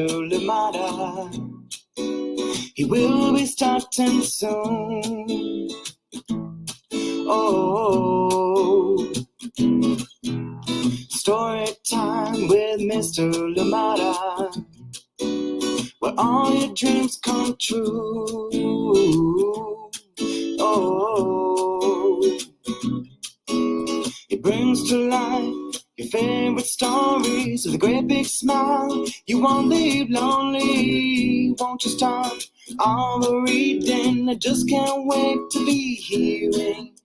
Mr. Lamada. He will be starting soon. Oh, story time with Mr. Lamada, where all your dreams come true. Oh, he brings to life your favorite stories with a great big smile. You won't leave lonely, won't you start all the reading? I just can't wait to be hearing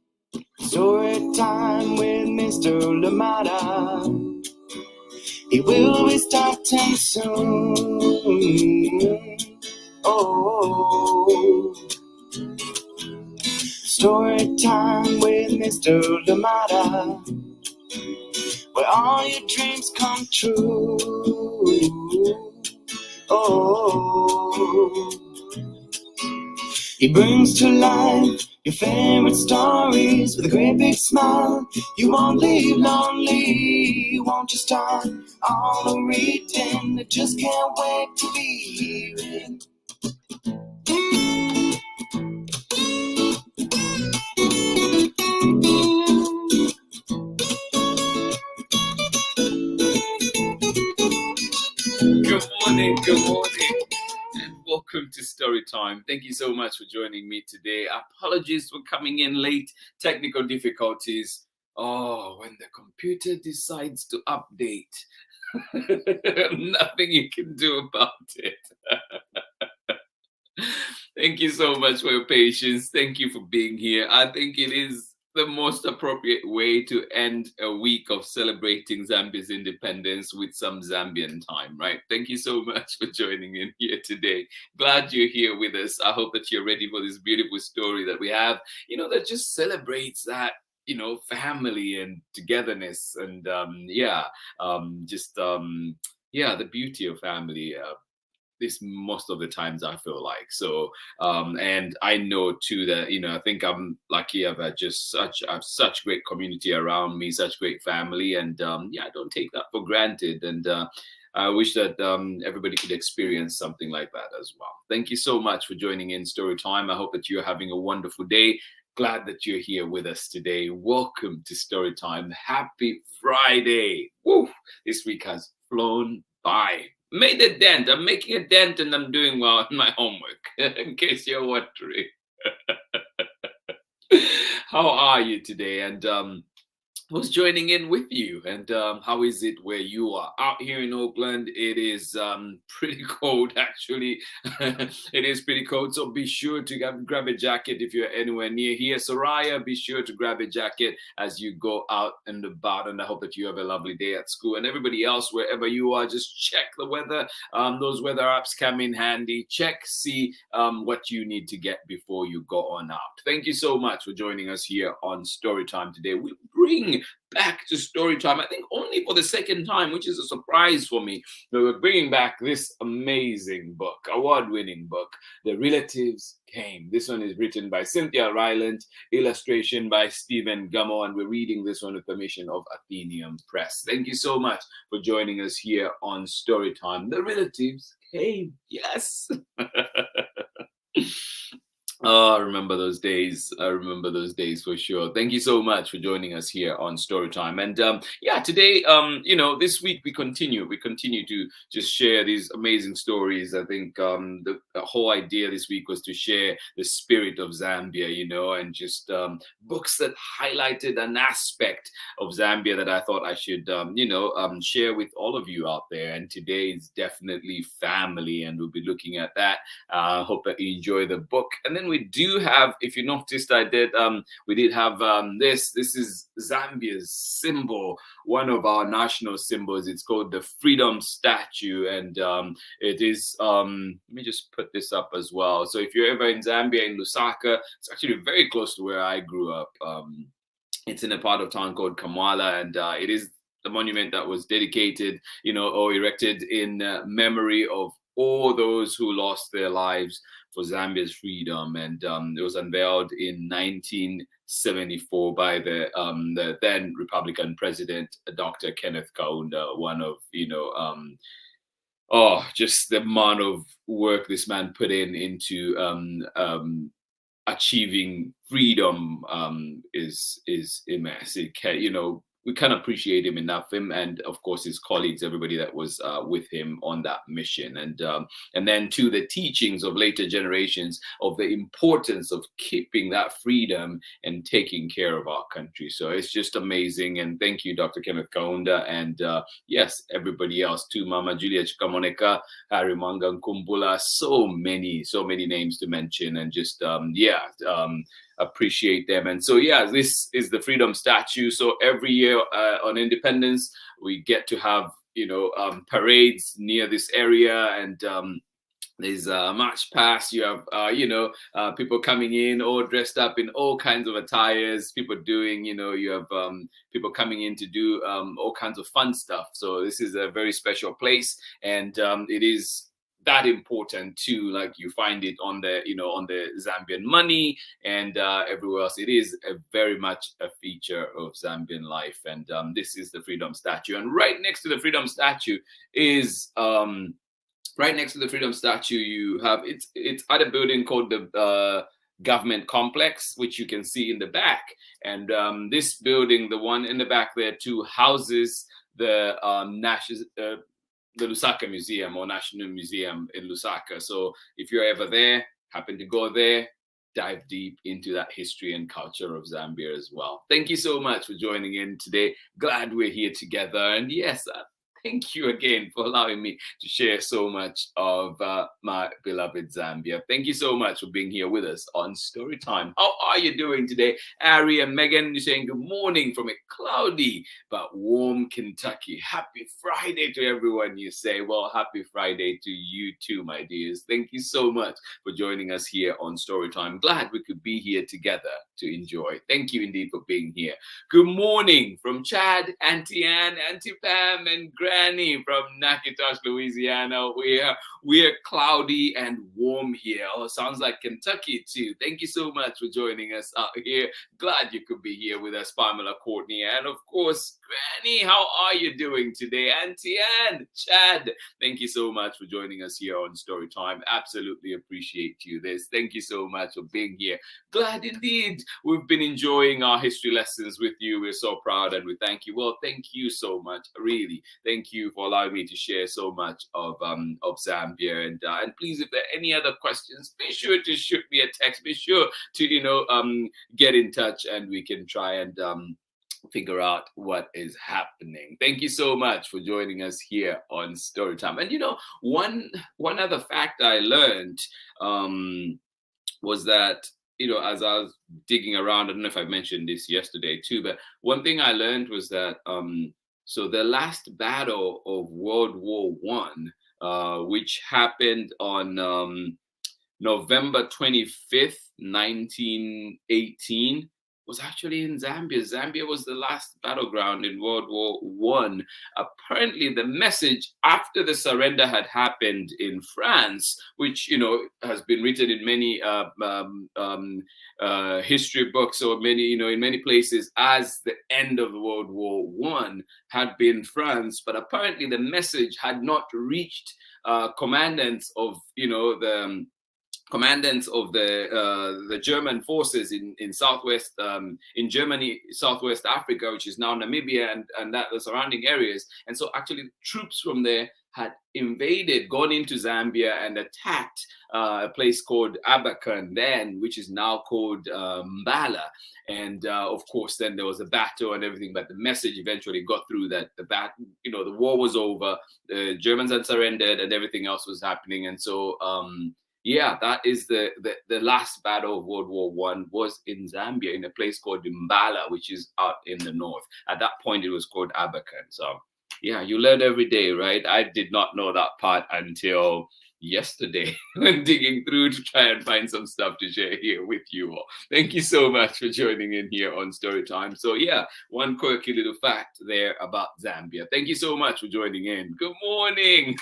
story time with Mr. Lamada. He will be starting soon. Oh, story time with Mr. Lamada, where all your dreams come true. Oh, he brings to life your favorite stories with a great big smile. You won't leave lonely, won't you start all the reading? I just can't wait to be hearing. Good morning, and welcome to Storytime. Thank you so much for joining me today. Apologies for coming in late, technical difficulties. Oh, when the computer decides to update, nothing you can do about it. Thank you so much for your patience. Thank you for being here. I think it is the most appropriate way to end a week of celebrating Zambia's independence with some Zambian time, right? Thank you so much for joining in here today. Glad you're here with us. I hope that you're ready for this beautiful story that we have, that just celebrates that, family and togetherness and, the beauty of family. This most of the times I feel like so, and I know too that I think I'm lucky. I've had just such great community around me, such great family, and I don't take that for granted. And I wish that everybody could experience something like that as well. Thank you so much for joining in Story Time. I hope that you're having a wonderful day. Glad that you're here with us today. Welcome to Story Time. Happy Friday. Woo! This week has flown by. Made a dent. I'm making a dent and I'm doing well in my homework, in case you're wondering. How are you today? And who's joining in with you? And how is it where you are? Out here in Oakland, it is pretty cold, actually. It is pretty cold, so be sure to grab a jacket if you're anywhere near here. Soraya, be sure to grab a jacket as you go out and about, and I hope that you have a lovely day at school. And everybody else, wherever you are, just check the weather. Those weather apps come in handy. Check, see what you need to get before you go on out. Thank you so much for joining us here on Storytime today. We bring back to Storytime, I think only for the second time, which is a surprise for me. We're bringing back this amazing book, award-winning book, The Relatives Came. This one is written by Cythia, Rylant, illustration by Stephen Gammell, and we're reading this one with permission of Atheneum Press. Thank you so much for joining us here on Storytime. The Relatives Came. Yes. Oh, I remember those days. I remember those days for sure. Thank you so much for joining us here on Storytime. And today, this week we continue to just share these amazing stories. I think the whole idea this week was to share the spirit of Zambia, and just books that highlighted an aspect of Zambia that I thought I should, share with all of you out there. And today is definitely family, and we'll be looking at that. I hope that you enjoy the book. And then we do have, if you noticed, we did have this is Zambia's symbol, one of our national symbols. It's called the Freedom Statue, and it is let me just put this up as well. So if you're ever in Zambia, in Lusaka, it's actually very close to where I grew up. It's in a part of town called Kamwala, and it is the monument that was dedicated, or erected in memory of all those who lost their lives for Zambia's freedom, and it was unveiled in 1974 by the then Republican president, Dr. Kenneth Kaunda, one of just the amount of work this man put into achieving freedom is immense. We can't appreciate him enough. Him and of course his colleagues, everybody that was with him on that mission, and then to the teachings of later generations of the importance of keeping that freedom and taking care of our country. So it's just amazing. And thank you, Dr. Kenneth Kaunda, and yes, everybody else too, Mama Julia Chikamoneka, Harry Manga Nkumbula, so many names to mention, and just appreciate them. And so this is the freedom statue. So every year on Independence, we get to have parades near this area, and there's a march past. You have people coming in all dressed up in all kinds of attires, people doing you have people coming in to do all kinds of fun stuff. So this is a very special place, and it is that important too. Like you find it on the on the Zambian money and everywhere else. It is very much a feature of Zambian life. And this is the freedom statue, and right next to the freedom statue is you have it's at a building called the government complex, which you can see in the back. And this building, the one in the back there too, houses the the Lusaka Museum, or National Museum in Lusaka. So if you're ever there, happen to go there, dive deep into that history and culture of Zambia as well. Thank you so much for joining in today. Glad we're here together. And yes, thank you again for allowing me to share so much of my beloved Zambia. Thank you so much for being here with us on Storytime. How are you doing today? Ari and Megan, you're saying good morning from a cloudy but warm Kentucky. Happy Friday to everyone, you say. Well, happy Friday to you too, my dears. Thank you so much for joining us here on Storytime. Glad we could be here together to enjoy. Thank you indeed for being here. Good morning from Chad, Auntie Ann, Auntie Pam, and Granny from Natchitoches, Louisiana. We're cloudy and warm here. Oh, sounds like Kentucky too. Thank you so much for joining us out here. Glad you could be here with us, Pamela, Courtney, and of course, Granny. How are you doing today? Auntie Ann, Chad, thank you so much for joining us here on Storytime. Absolutely appreciate you. Thank you so much for being here. Glad indeed. We've been enjoying our history lessons with you. We're so proud and we thank you. Well, thank you so much. Really, thank you for allowing me to share so much of Zambia. And please, if there are any other questions, be sure to shoot me a text. Be sure to get in touch, and we can try and figure out what is happening. Thank you so much for joining us here on Storytime. And one other fact I learned was that as I was digging around, I don't know if I mentioned this yesterday too, but one thing I learned was that so the last battle of World War I, which happened on November 25th, 1918, was actually in Zambia. Zambia was the last battleground in World War I. Apparently, the message after the surrender had happened in France, which has been written in many history books, or many in many places as the end of World War I, had been France. But apparently, the message had not reached commandants of the German forces in southwest in Germany, Southwest Africa, which is now Namibia and that the surrounding areas. And so actually troops from there had gone into Zambia and attacked a place called Abakan then, which is now called Mbala. And of course, then there was a battle and everything, but the message eventually got through that the war was over, the Germans had surrendered, and everything else was happening. And so that is the last battle of World War I was in Zambia, in a place called Mbala, which is out in the north. At that point, it was called Abakan. So, you learn every day, right? I did not know that part until yesterday when digging through to try and find some stuff to share here with you all. Thank you so much for joining in here on Storytime. So yeah, one quirky little fact there about Zambia. Thank you so much for joining in. Good morning.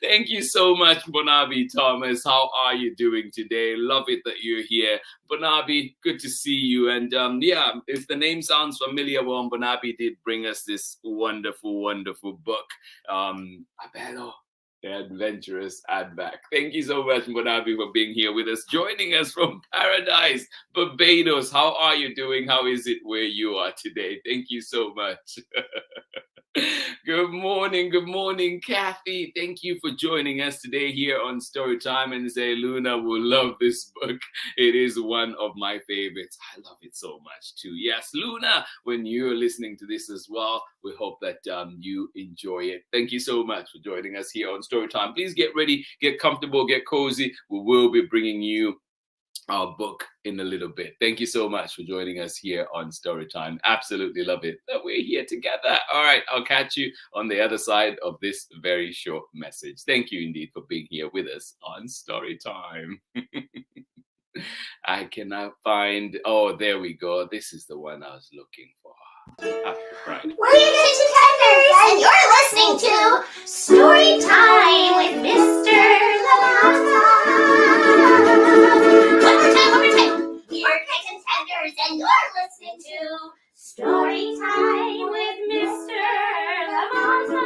Thank you so much, Bonabi Thomas. How are you doing today? Love it that you're here. Bonabi, good to see you. And yeah, if the name sounds familiar, well, Bonabi did bring us this wonderful, wonderful book, Abelo, the Adventurous Adback. Thank you so much, Bonabi, for being here with us, joining us from Paradise, Barbados. How are you doing? How is it where you are today? Thank you so much. Good morning, Kathy. Thank you for joining us today here on Storytime. And say Luna will love this book. It is one of my favorites. I love it so much too. Yes, Luna, when you're listening to this as well, we hope that you enjoy it. Thank you so much for joining us here on Storytime. Please get ready, get comfortable, get cozy. We will be bringing you our book in a little bit. Thank you so much for joining us here on Storytime. Absolutely love it that we're here together. All right, I'll catch you on the other side of this very short message. Thank you indeed for being here with us on Storytime. I cannot find, oh, there we go. This is the one I was looking for. Right. We're your contenders, and you're listening to Storytime with Mr. Lamata. One more time. You're contenders, and you're listening to Storytime with Mr. Lamata.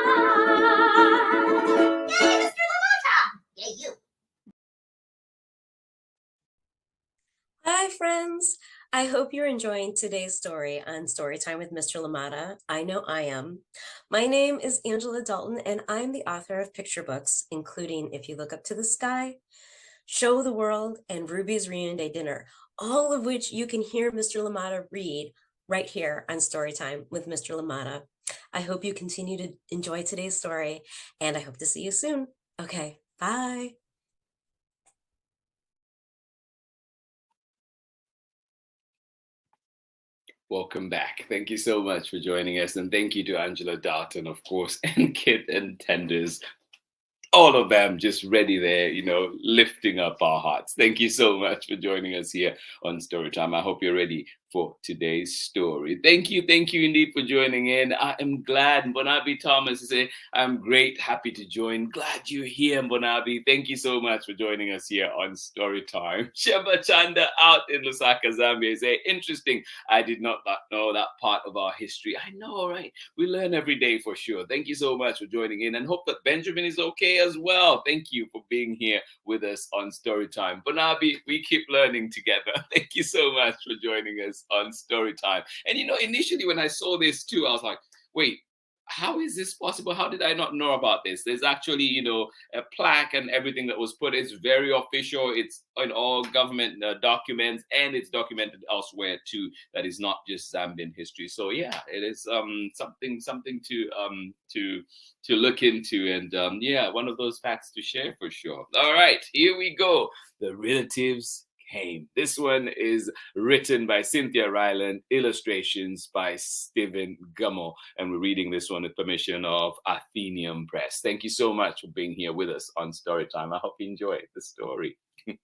Yay, Mr. Lamata! Yay, you. Hi, friends. I hope you're enjoying today's story on Storytime with Mr. Lamata. I know I am. My name is Angela Dalton, and I'm the author of picture books, including If You Look Up to the Sky, Show the World, and Ruby's Reunion Day Dinner, all of which you can hear Mr. Lamata read right here on Storytime with Mr. Lamata. I hope you continue to enjoy today's story, and I hope to see you soon. Okay, bye. Welcome back. Thank you so much for joining us. And thank you to Angela Dalton, of course, and Kit and Tenders. All of them just ready there, lifting up our hearts. Thank you so much for joining us here on Storytime. I hope you're ready for today's story. Thank you indeed for joining in. I am glad, Bonabi Thomas is here. I'm great, happy to join. Glad you're here, Bonabi. Thank you so much for joining us here on Storytime. Sheba Chanda out in Lusaka, Zambia is interesting. I did not know that part of our history. I know, right? We learn every day for sure. Thank you so much for joining in, and hope that Benjamin is okay as well. Thank you for being here with us on Storytime. Bonabi, we keep learning together. Thank you so much for joining us on Storytime. And initially when I saw this too, I was like, wait, how is this possible? How did I not know about this? There's actually, a plaque and everything that was put. It's very official. It's in all government documents, and it's documented elsewhere too. That is not just Zambian history. So yeah, it is something to look into, and yeah, one of those facts to share for sure. All right, here we go. The relatives came. This one is written by Cythia, Rylant, illustrations by Stephen Gammell, and we're reading this one with permission of Atheneum Press. Thank you so much for being here with us on Storytime. I hope you enjoy the story. The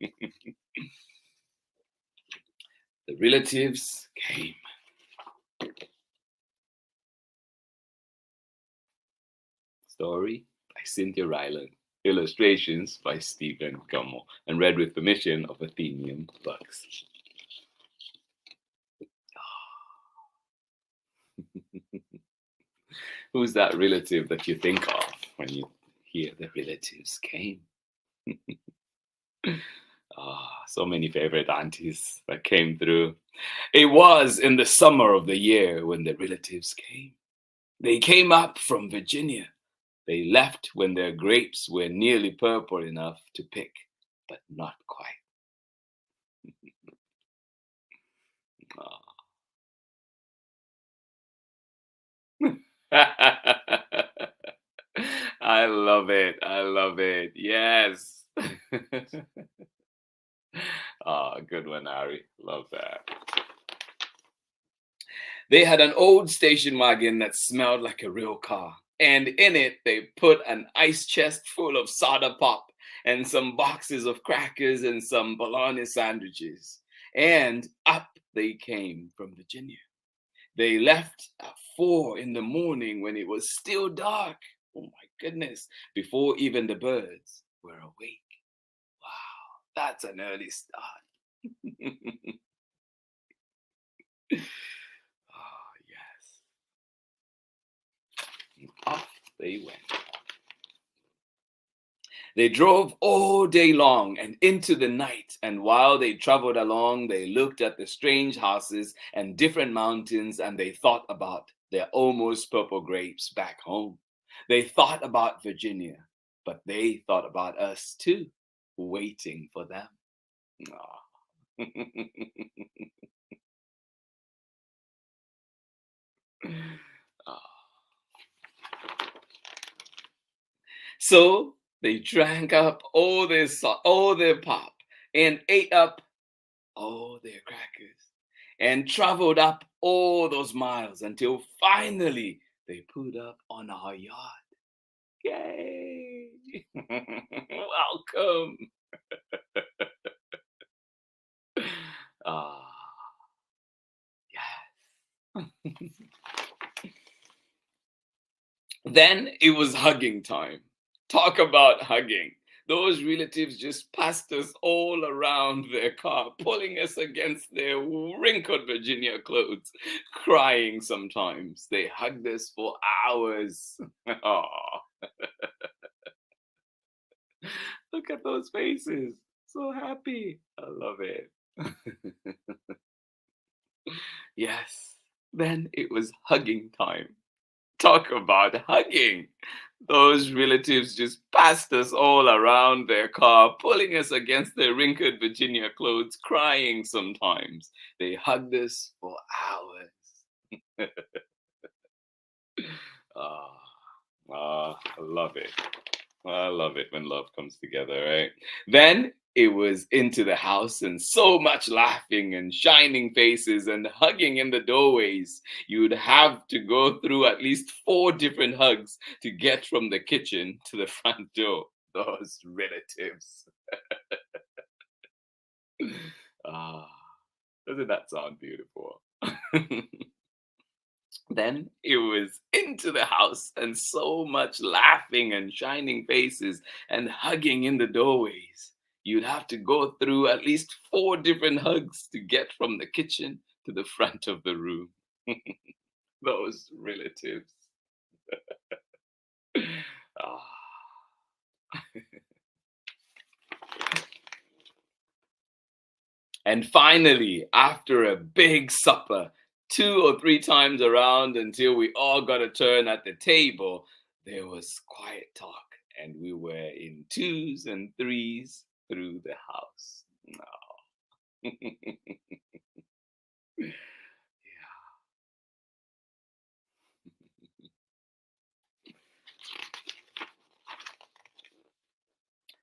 relatives came. Story by Cythia Rylant. Illustrations by Stephen Gammell, and read with permission of Atheneum Books. Who's that relative that you think of when you hear the relatives came? So many favorite aunties that came through. It was in the summer of the year when the relatives came. They came up from Virginia. They left when their grapes were nearly purple enough to pick, but not quite. I love it. I love it. Yes. Good one, Ari. Love that. They had an old station wagon that smelled like a real car. And in it, they put an ice chest full of soda pop and some boxes of crackers and some bologna sandwiches. And up they came from Virginia. They left at 4 in the morning when it was still dark. Oh my goodness, before even the birds were awake. Wow, that's an early start. Oh, yes. Off they went. They drove all day long and into the night, and while they traveled along, they looked at the strange houses and different mountains, and they thought about their almost purple grapes back home. They thought about Virginia, but they thought about us too, waiting for them. Aw. Aw. So they drank up all their pop and ate up all their crackers and traveled up all those miles until finally they put up on our yard. Yay! Welcome. Ah, yes. Then it was hugging time. Talk about hugging. Those relatives just passed us all around their car, pulling us against their wrinkled Virginia clothes, crying sometimes. They hugged us for hours. Aw. Look at those faces. So happy. I love it. Yes. Then it was hugging time. Talk about hugging. Those relatives just passed us all around their car, pulling us against their wrinkled Virginia clothes, crying sometimes. They hugged us for hours. I love it. I love it when love comes together, right? Then it was into the house and so much laughing and shining faces and hugging in the doorways. You'd have to go through at least 4 different hugs to get from the kitchen to the front door. Those relatives. Ah, doesn't that sound beautiful? Then it was into the house and so much laughing and shining faces and hugging in the doorways. You'd have to go through at least 4 different hugs to get from the kitchen to the front of the room. Those relatives. Ah. And finally, after a big supper, 2 or 3 times around until we all got a turn at the table, there was quiet talk, and we were in 2s and 3s through the house. Oh. Yeah.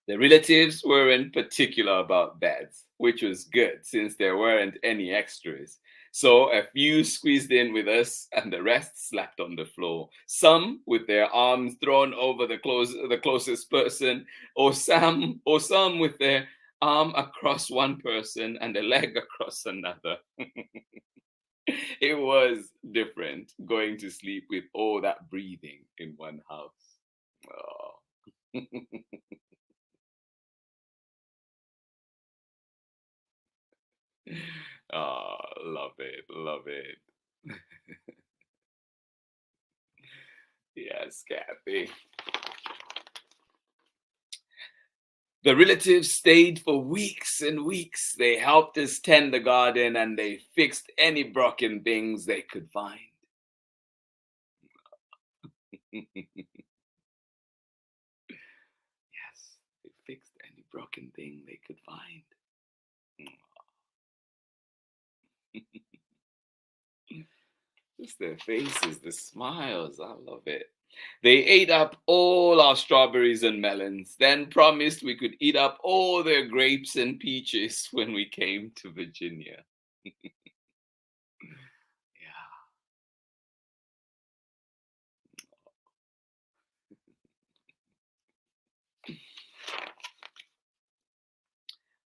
The relatives weren't particular about beds, which was good since there weren't any extras. So a few squeezed in with us and the rest slept on the floor. Some with their arms thrown over the closest person, or some with their arm across one person and a leg across another. It was different going to sleep with all that breathing in one house. Oh. Oh, love it, love it. Yes, Kathy. The relatives stayed for weeks and weeks. They helped us tend the garden and they fixed any broken things they could find. Yes, they fixed any broken thing they could find. Just their faces, the smiles. I love it. They ate up all our strawberries and melons, then promised we could eat up all their grapes and peaches when we came to Virginia. Yeah.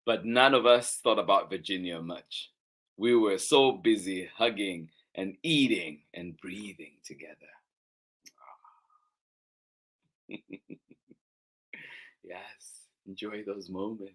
But none of us thought about Virginia much. We were so busy hugging and eating and breathing together. Yes, enjoy those moments.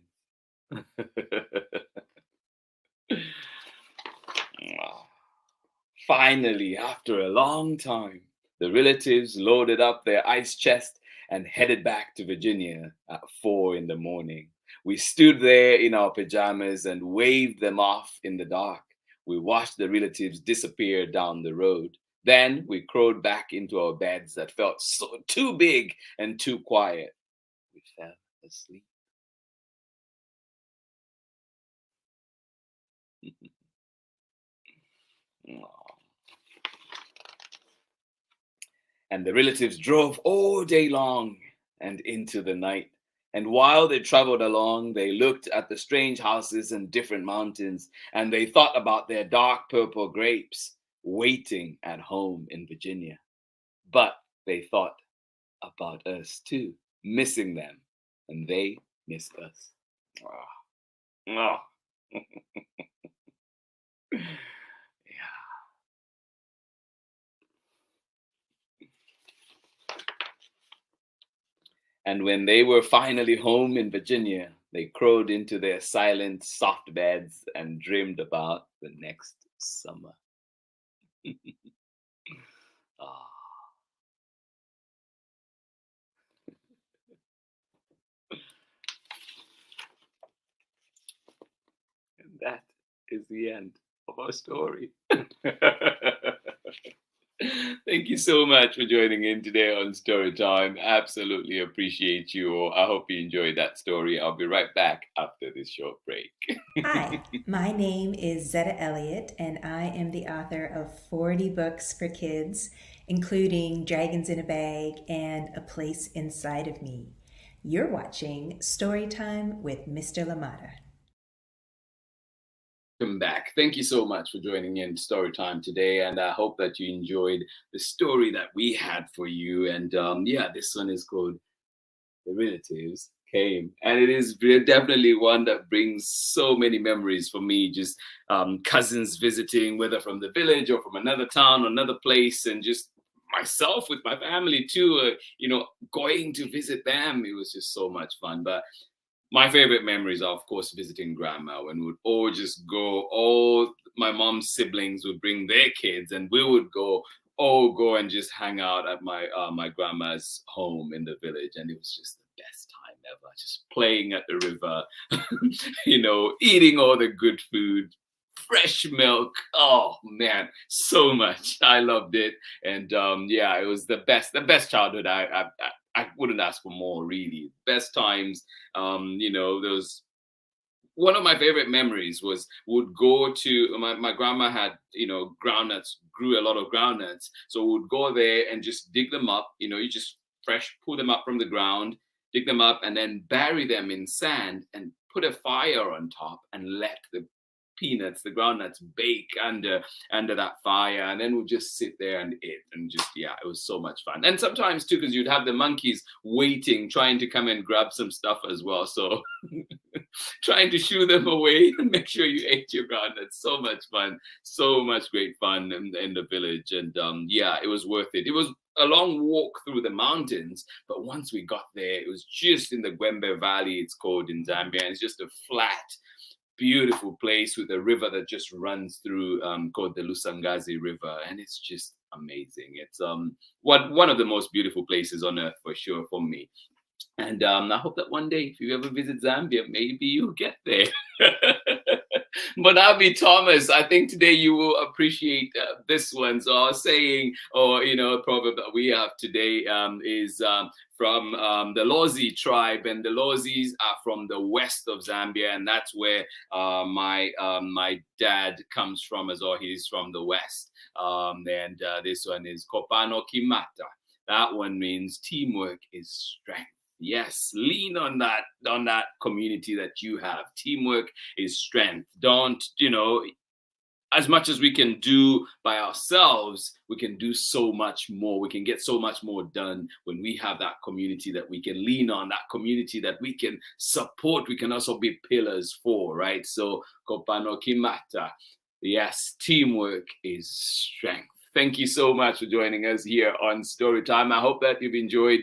Finally, after a long time, the relatives loaded up their ice chest and headed back to Virginia at 4 in the morning. We stood there in our pajamas and waved them off in the dark. We watched the relatives disappear down the road. Then we crawled back into our beds that felt so too big and too quiet. We fell asleep. And the relatives drove all day long and into the night. And while they traveled along, they looked at the strange houses and different mountains, and they thought about their dark purple grapes waiting at home in Virginia. But they thought about us too, missing them, and they missed us. Oh. And when they were finally home in Virginia, they crawled into their silent, soft beds and dreamed about the next summer. Ah. And that is the end of our story. Thank you so much for joining in today on Storytime. Absolutely appreciate you all. I hope you enjoyed that story. I'll be right back after this short break. Hi, my name is Zetta Elliott, and I am the author of 40 books for kids, including Dragons in a Bag and A Place Inside of Me. You're watching Storytime with Mr. LaMotta. Welcome back. Thank you so much for joining in Storytime today, and I hope that you enjoyed the story that we had for you. And this one is called The Relatives Came, and it is definitely one that brings so many memories for me. Just cousins visiting, whether from the village or from another town, another place, and just myself with my family too. Going to visit them. It was just so much fun. But my favorite memories are, of course, visiting grandma, when we would all just go. All my mom's siblings would bring their kids, and we would go and just hang out at my grandma's home in the village, and it was just the best time ever. Just playing at the river, eating all the good food, fresh milk. Oh man, so much. I loved it, and it was the best childhood. I wouldn't ask for more, really. Best times. Those. One of my favorite memories was would go to my grandma had groundnuts, grew a lot of groundnuts, so would go there and just dig them up. You just pull them up from the ground, dig them up, and then bury them in sand and put a fire on top and let the groundnuts bake under that fire, and then we'll just sit there and eat, and just it was so much fun. And sometimes too, because you'd have the monkeys waiting, trying to come and grab some stuff as well, so trying to shoo them away and make sure you ate your groundnuts. So much fun, so much great fun in the village, and it was worth it. It was a long walk through the mountains, but once we got there, it was just in the Gwembe Valley, it's called in Zambia, and it's just a flat, beautiful place with a river that just runs through, called the Lusangazi River, and it's just amazing. It's one of the most beautiful places on earth, for sure, for me. And I hope that one day, if you ever visit Zambia, maybe you'll get there. But Abby Thomas, I think today you will appreciate this one. So our saying, or proverb that we have today is from the Lozi tribe, and the Lozis are from the west of Zambia, and that's where my dad comes from as well. He's from the west, and this one is Kopano Kimata. That one means teamwork is strength. Yes, lean on that community that you have. Teamwork is strength. Don't, as much as we can do by ourselves, we can do so much more. We can get so much more done when we have that community that we can lean on, that community that we can support. We can also be pillars for, right? So, kopano kimata. Yes, teamwork is strength. Thank you so much for joining us here on Storytime. I hope that you've enjoyed,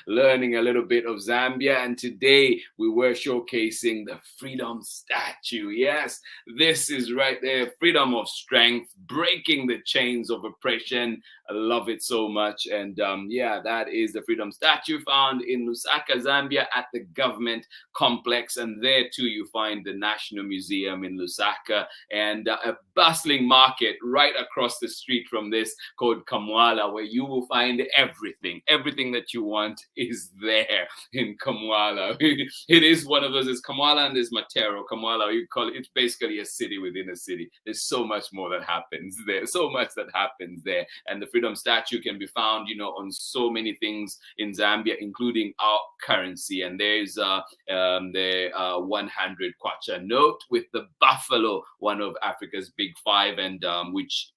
learning a little bit of Zambia. And today we were showcasing the freedom statue. Yes, this is right there. Freedom of strength, breaking the chains of oppression. I love it so much. And that is the freedom statue found in Lusaka, Zambia at the government complex. And there too, you find the National Museum in Lusaka and a bustling market right across the street from this called Kamwala, where you will find everything that you want is there in Kamwala. It is one of those. It's Kamwala and there's Matero. Kamwala, you call it, it's basically a city within a city. There's so much more that happens there, so much that happens there. And the freedom statue can be found, on so many things in Zambia, including our currency. And there's the 100 kwacha note with the buffalo, one of Africa's big five, and which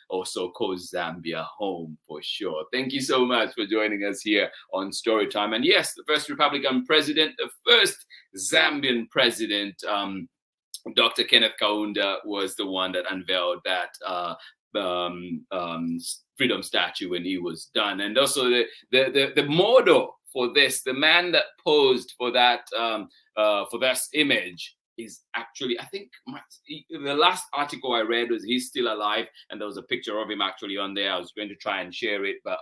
also calls Zambia home for sure. Thank you so much for joining us here on Storytime. And yes, the first Republican president, the first Zambian president, Dr. Kenneth Kaunda, was the one that unveiled that freedom statue when he was done. And also the model for this, the man that posed for that for this image, is actually, I think the last article I read was he's still alive, and there was a picture of him actually on there. I was going to try and share it, but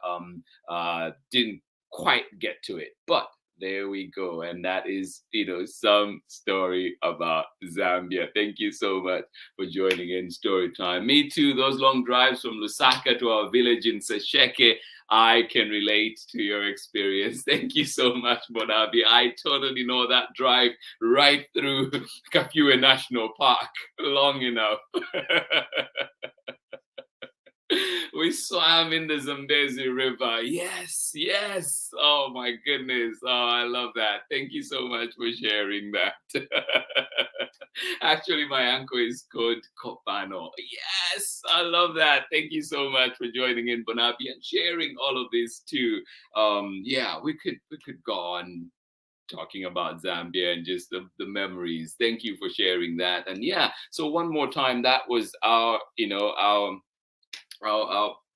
didn't quite get to it. But there we go. And that is, some story about Zambia. Thank you so much for joining in Storytime. Me too, those long drives from Lusaka to our village in Sesheke, I can relate to your experience. Thank you so much, Bonabi. I totally know that drive right through Kafue National Park long enough. We swam in the Zambezi River. Yes. Oh my goodness. Oh, I love that. Thank you so much for sharing that. Actually, my uncle is called Kopano. Yes, I love that. Thank you so much for joining in, Bonabi, and sharing all of this too. We could go on talking about Zambia and just the memories. Thank you for sharing that. And so one more time, that was our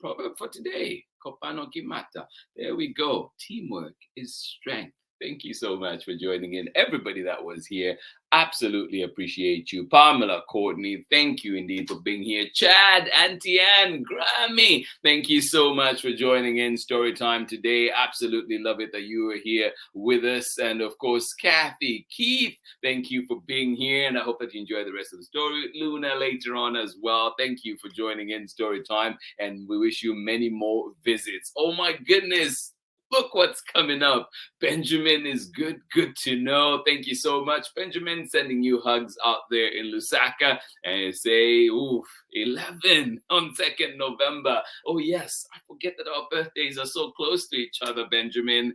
proverb for today. Kopano Kimata. There we go. Teamwork is strength. Thank you so much for joining in. Everybody that was here, absolutely appreciate you. Pamela, Courtney, thank you indeed for being here. Chad, Auntie Ann, Grammy, thank you so much for joining in Storytime today. Absolutely love it that you were here with us. And of course, Kathy, Keith, thank you for being here. And I hope that you enjoy the rest of the story. Luna later on as well. Thank you for joining in Storytime. And we wish you many more visits. Oh my goodness. Look what's coming up. Benjamin is good to know. Thank you so much, Benjamin. Sending you hugs out there in Lusaka. And say, 11 on 2nd November. Oh, yes. I forget that our birthdays are so close to each other, Benjamin.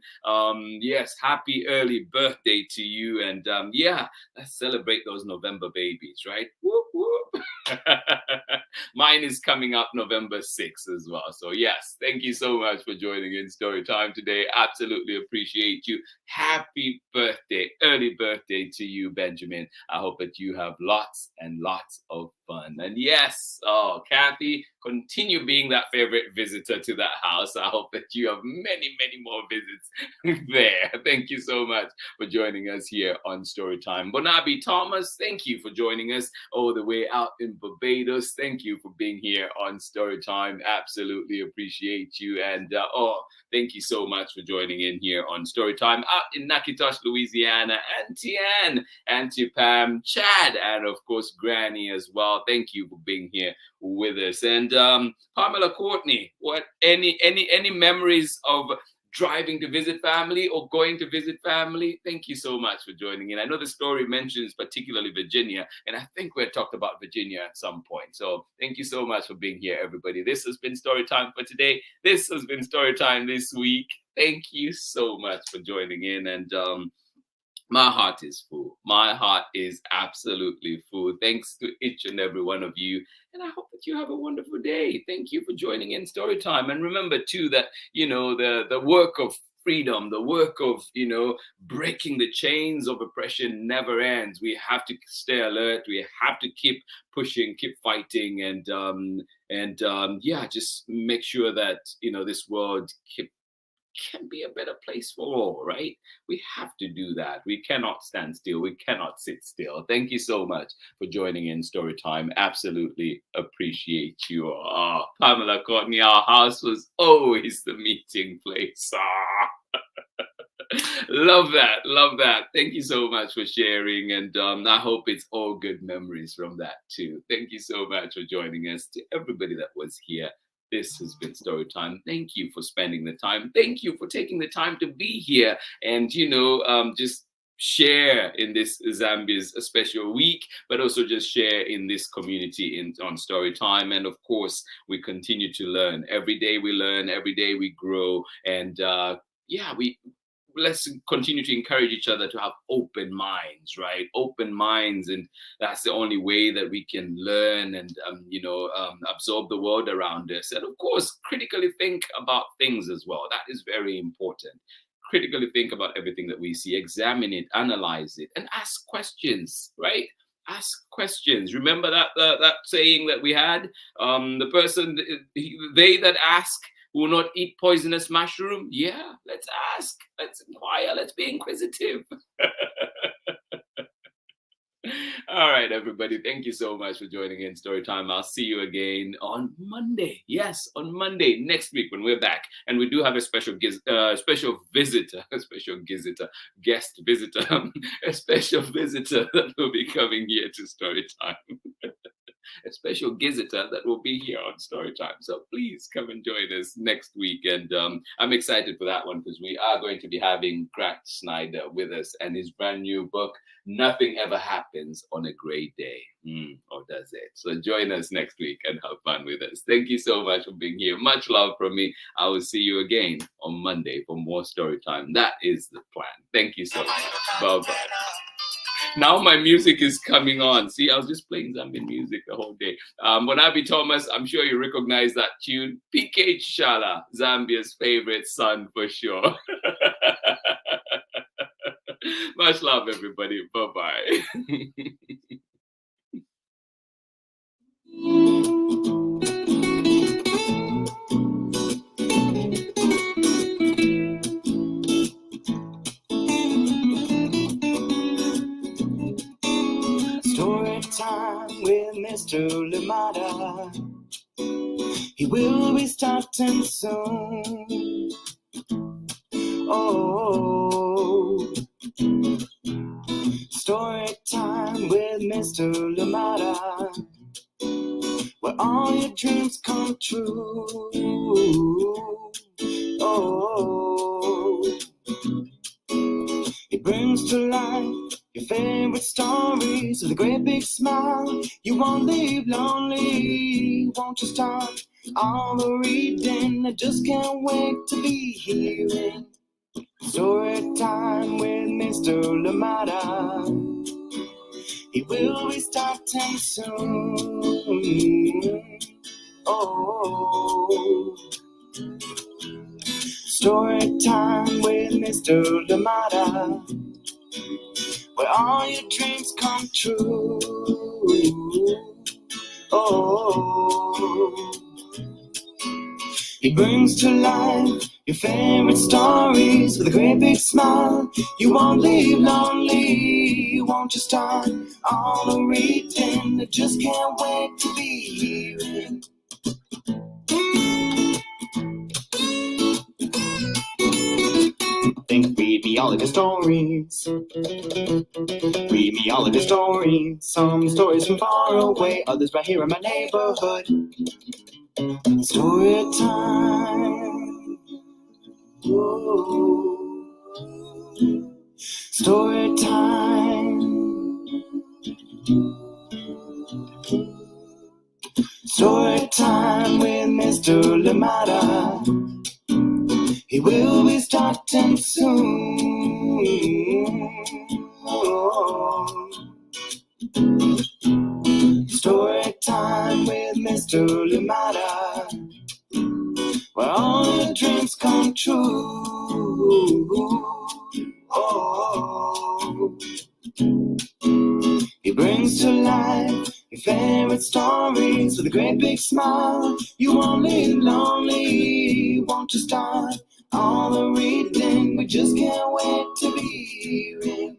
Yes, happy early birthday to you. And let's celebrate those November babies, right? Whoop, whoop. Mine is coming up November 6th as well. So yes, thank you so much for joining in Storytime today. Absolutely appreciate you. Happy birthday, early birthday to you, Benjamin. I hope that you have lots and lots of fun. And yes, Kathy, continue being that favorite visitor to that house. I hope that you have many, many more visits there. Thank you so much for joining us here on Storytime. Bonabi Thomas, thank you for joining us all the way out in Barbados. Thank you for being here on Storytime. Absolutely appreciate you. And thank you so much for joining in here on Storytime out in Nakitosh, Louisiana. Auntie Ann, Auntie Pam, Chad, and of course Granny as well. Thank you for being here with us. And Pamela, Courtney, what any memories of driving to visit family or going to visit family? Thank you so much for joining in. I know the story mentions particularly Virginia, and I think we had talked about Virginia at some point. So thank you so much for being here, everybody. This has been Storytime for today. This has been Storytime this week. Thank you so much for joining in. And My heart is full. My heart is absolutely full. Thanks to each and every one of you. And I hope that you have a wonderful day. Thank you for joining in Storytime. And remember, too, that, the work of freedom, the work of, breaking the chains of oppression never ends. We have to stay alert. We have to keep pushing, keep fighting, and just make sure that, this world can be a better place for all, right? We have to do that. We cannot stand still. We cannot sit still. Thank you so much for joining in Storytime. Absolutely appreciate you. Oh, Pamela Courtney, our house was always the meeting place. Love that. Love that. Thank you so much for sharing. And I hope it's all good memories from that too. Thank you so much for joining us. To everybody that was here, this has been Storytime. Thank you for spending the time. Thank you for taking the time to be here and, just share in this Zambia's special week, but also just share in this community on Storytime. And of course, we continue to learn. Every day we learn, every day we grow. And let's continue to encourage each other to have open minds, right? Open minds. And that's the only way that we can learn and, absorb the world around us. And of course, critically think about things as well. That is very important. Critically think about everything that we see, examine it, analyze it, and ask questions, right? Ask questions. Remember that saying that we had? They that ask will not eat poisonous mushroom. Yeah, let's ask, let's inquire, let's be inquisitive. All right, everybody, thank you so much for joining in Storytime. I'll see you again on Monday. Yes, on Monday next week when we're back, and we do have a special guest visitor that will be coming here to Storytime. A special visitor that will be here on Storytime. So please come and join us next week. And I'm excited for that one because we are going to be having Grant Snyder with us and his brand new book, Nothing Ever Happens on a Great Day. Or does it? So join us next week and have fun with us. Thank you so much for being here. Much love from me. I will see you again on Monday for more Storytime. That is the plan. Thank you so much. Bye-bye. Now my music is coming on. See, I was just playing Zambian music the whole day. Bonabi Thomas, I'm sure you recognize that tune. PK Chala, Zambia's favorite son for sure. Much love, everybody. Bye-bye. Time with Mr. Lamada. He will be starting soon. Oh, story time with Mr. Lamada, where all your dreams come true. Oh, he brings to life your favorite stories with a great big smile. You won't leave lonely. Won't you start all the reading? I just can't wait to be hearing story time with Mr. Lamada. He will be starting soon. Oh, story time with Mr. Lamada, where all your dreams come true. Oh, he brings to life your favorite stories with a great big smile. You won't leave lonely. Won't you start all the reading? I just can't wait to be hearing. Think, read me all of your stories. Read me all of your stories. Some stories from far away, others right here in my neighborhood. Story time. Whoa. Story time. Story time with Mr. Lamada. He will be starting soon. He brings to life your favorite stories with a great big smile. You won't live lonely, won't you start all the reading? We just can't wait to be reading.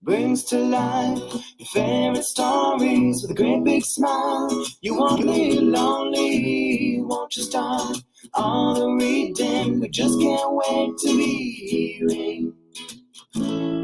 Brings to life your favorite stories with a great big smile. You won't live lonely, won't you start all the reading? We just can't wait to be reading.